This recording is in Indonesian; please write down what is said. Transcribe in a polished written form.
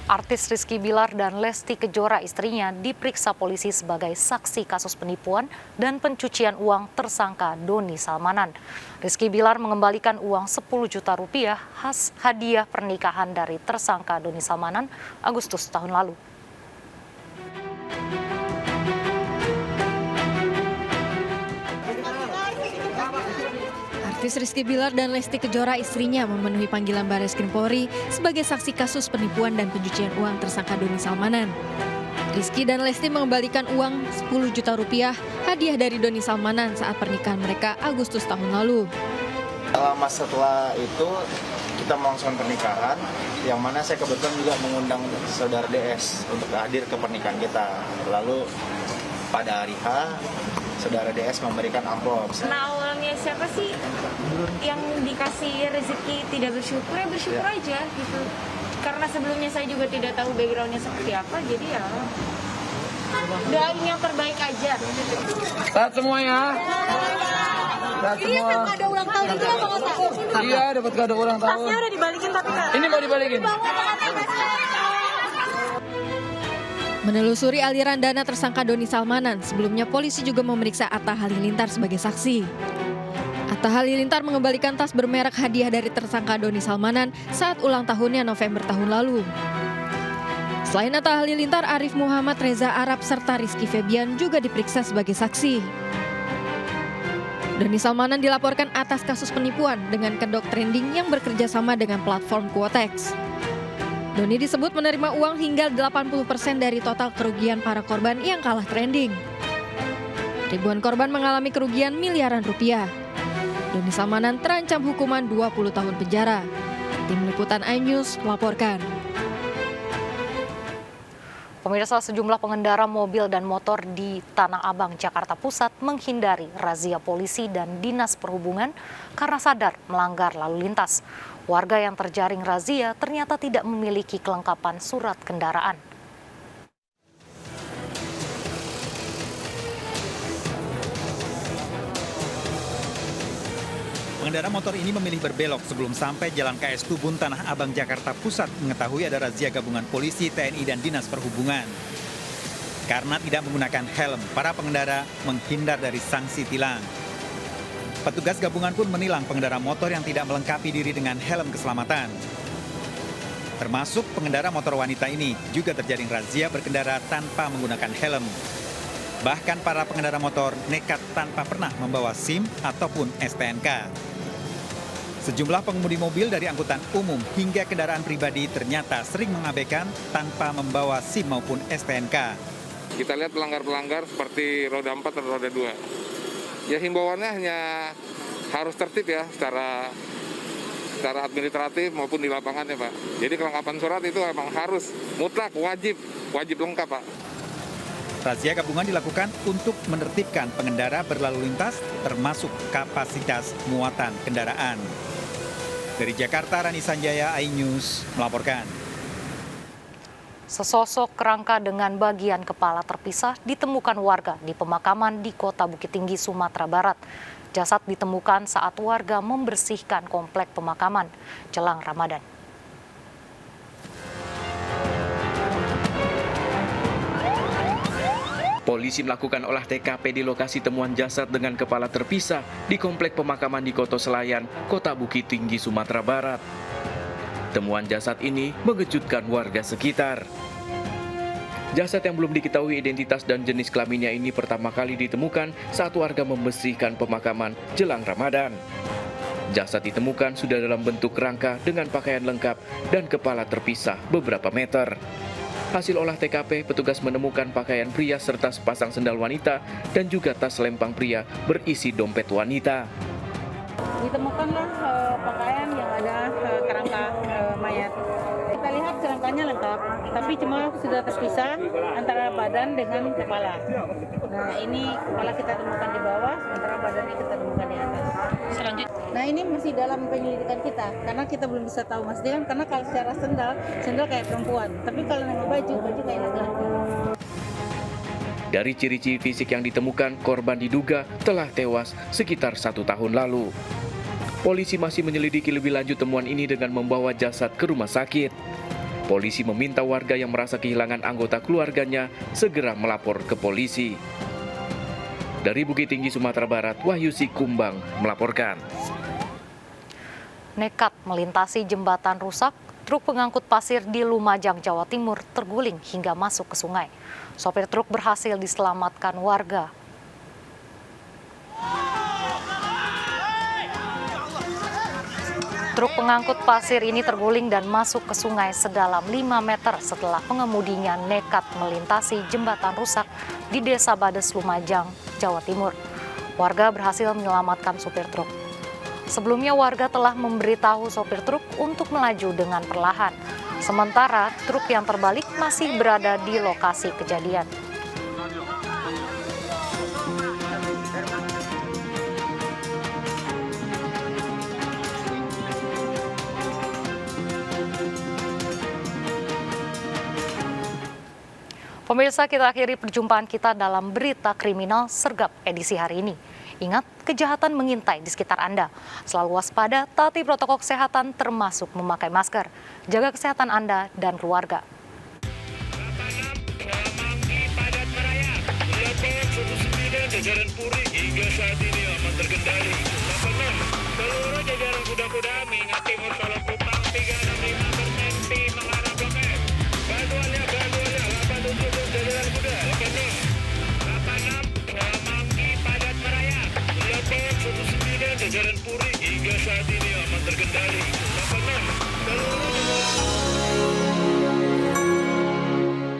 Artis Rizky Bilar dan Lesti Kejora istrinya diperiksa polisi sebagai saksi kasus penipuan dan pencucian uang tersangka Doni Salmanan. Rizky Bilar mengembalikan uang 10 juta rupiah khas hadiah pernikahan dari tersangka Doni Salmanan Agustus tahun lalu. Artis Rizky Bilar dan Lesti Kejora istrinya memenuhi panggilan Barreskrim Polri sebagai saksi kasus penipuan dan pencucian uang tersangka Doni Salmanan. Rizky dan Lesti mengembalikan uang 10 juta rupiah hadiah dari Doni Salmanan saat pernikahan mereka Agustus tahun lalu. Lama setelah itu kita melangsungkan pernikahan, yang mana saya kebetulan juga mengundang saudara DS untuk hadir ke pernikahan kita. Lalu pada hari H, saudara DS memberikan amplop. Nah, awalnya siapa sih yang dikasih rezeki tidak bersyukur, ya bersyukur aja gitu. Karena sebelumnya saya juga tidak tahu backgroundnya seperti apa, jadi ya doain yang terbaik aja. Saat semuanya. Ini sama ada ulang tahun juga Bang Osa? Iya, dapat kado ulang tahun. Tasnya udah dibalikin tapi Kak. Ini mau dibalikin. Menelusuri aliran dana tersangka Doni Salmanan, sebelumnya polisi juga memeriksa Atta Halilintar sebagai saksi. Atta Halilintar mengembalikan tas bermerek hadiah dari tersangka Doni Salmanan saat ulang tahunnya November tahun lalu. Selain Atta Halilintar, Arif Muhammad, Reza Arab, serta Rizky Febian juga diperiksa sebagai saksi. Doni Salmanan dilaporkan atas kasus penipuan dengan kedok trending yang bekerja sama dengan platform Quotex. Doni disebut menerima uang hingga 80% dari total kerugian para korban yang kalah trending. Ribuan korban mengalami kerugian miliaran rupiah. Doni Salmanan terancam hukuman 20 tahun penjara. Tim Liputan iNews melaporkan. Pemirsa, sejumlah pengendara mobil dan motor di Tanah Abang, Jakarta Pusat menghindari razia polisi dan Dinas Perhubungan karena sadar melanggar lalu lintas. Warga yang terjaring razia ternyata tidak memiliki kelengkapan surat kendaraan. Pengendara motor ini memilih berbelok sebelum sampai Jalan KS Tubun, Tanah Abang, Jakarta Pusat mengetahui ada razia gabungan polisi, TNI, dan Dinas Perhubungan. Karena tidak menggunakan helm, para pengendara menghindar dari sanksi tilang. Petugas gabungan pun menilang pengendara motor yang tidak melengkapi diri dengan helm keselamatan. Termasuk pengendara motor wanita ini juga terjaring razia berkendara tanpa menggunakan helm. Bahkan para pengendara motor nekat tanpa pernah membawa SIM ataupun STNK. Sejumlah pengemudi mobil dari angkutan umum hingga kendaraan pribadi ternyata sering mengabaikan tanpa membawa SIM maupun STNK. Kita lihat pelanggar-pelanggar seperti roda 4 dan roda 2. Ya himbauannya hanya harus tertib ya secara administratif maupun di lapangannya Pak. Jadi kelengkapan surat itu memang harus mutlak, wajib lengkap Pak. Razia gabungan dilakukan untuk menertibkan pengendara berlalu lintas termasuk kapasitas muatan kendaraan. Dari Jakarta, Rani Sanjaya, iNews melaporkan. Sesosok kerangka dengan bagian kepala terpisah ditemukan warga di pemakaman di Kota Bukit Tinggi, Sumatera Barat. Jasad ditemukan saat warga membersihkan komplek pemakaman jelang Ramadan. Polisi melakukan olah TKP di lokasi temuan jasad dengan kepala terpisah di komplek pemakaman di Koto Selayan, Kota Bukit Tinggi, Sumatera Barat. Temuan jasad ini mengejutkan warga sekitar. Jasad yang belum diketahui identitas dan jenis kelaminnya ini pertama kali ditemukan saat warga membersihkan pemakaman jelang Ramadan. Jasad ditemukan sudah dalam bentuk rangka dengan pakaian lengkap dan kepala terpisah beberapa meter. Hasil olah TKP, petugas menemukan pakaian pria serta sepasang sendal wanita dan juga tas lempang pria berisi dompet wanita. Ditemukanlah pakaian yang ada kerangka mayat. Kita lihat kerangkanya lengkap, tapi cuma sudah terpisah antara badan dengan kepala. Nah ini kepala kita temukan di bawah, sementara badannya kita temukan di atas. Selanjutnya. Nah ini masih dalam penyelidikan kita, karena kita belum bisa tahu maksudnya, karena kalau secara sendal kayak perempuan, tapi kalau nama baju kayak laki-laki. Dari ciri-ciri fisik yang ditemukan, korban diduga telah tewas sekitar 1 tahun lalu. polisi masih menyelidiki lebih lanjut temuan ini dengan membawa jasad ke rumah sakit. Polisi meminta warga yang merasa kehilangan anggota keluarganya segera melapor ke polisi. Dari Bukit Tinggi, Sumatera Barat, Wahyu Sikumbang melaporkan. Nekat melintasi jembatan rusak, truk pengangkut pasir di Lumajang, Jawa Timur terguling hingga masuk ke sungai. Sopir truk berhasil diselamatkan warga. Truk pengangkut pasir ini terguling dan masuk ke sungai sedalam 5 meter setelah pengemudinya nekat melintasi jembatan rusak di Desa Bades, Lumajang, Jawa Timur. Warga berhasil menyelamatkan sopir truk. Sebelumnya warga telah memberitahu sopir truk untuk melaju dengan perlahan. Sementara truk yang terbalik masih berada di lokasi kejadian. Pemirsa, kita akhiri perjumpaan kita dalam Berita Kriminal Sergap edisi hari ini. Ingat, kejahatan mengintai di sekitar Anda. Selalu waspada, taati protokol kesehatan termasuk memakai masker. Jaga kesehatan Anda dan keluarga. Jajaran Puri hingga saat ini aman terkendali. Seluruh jajaran kuda-kuda mengingati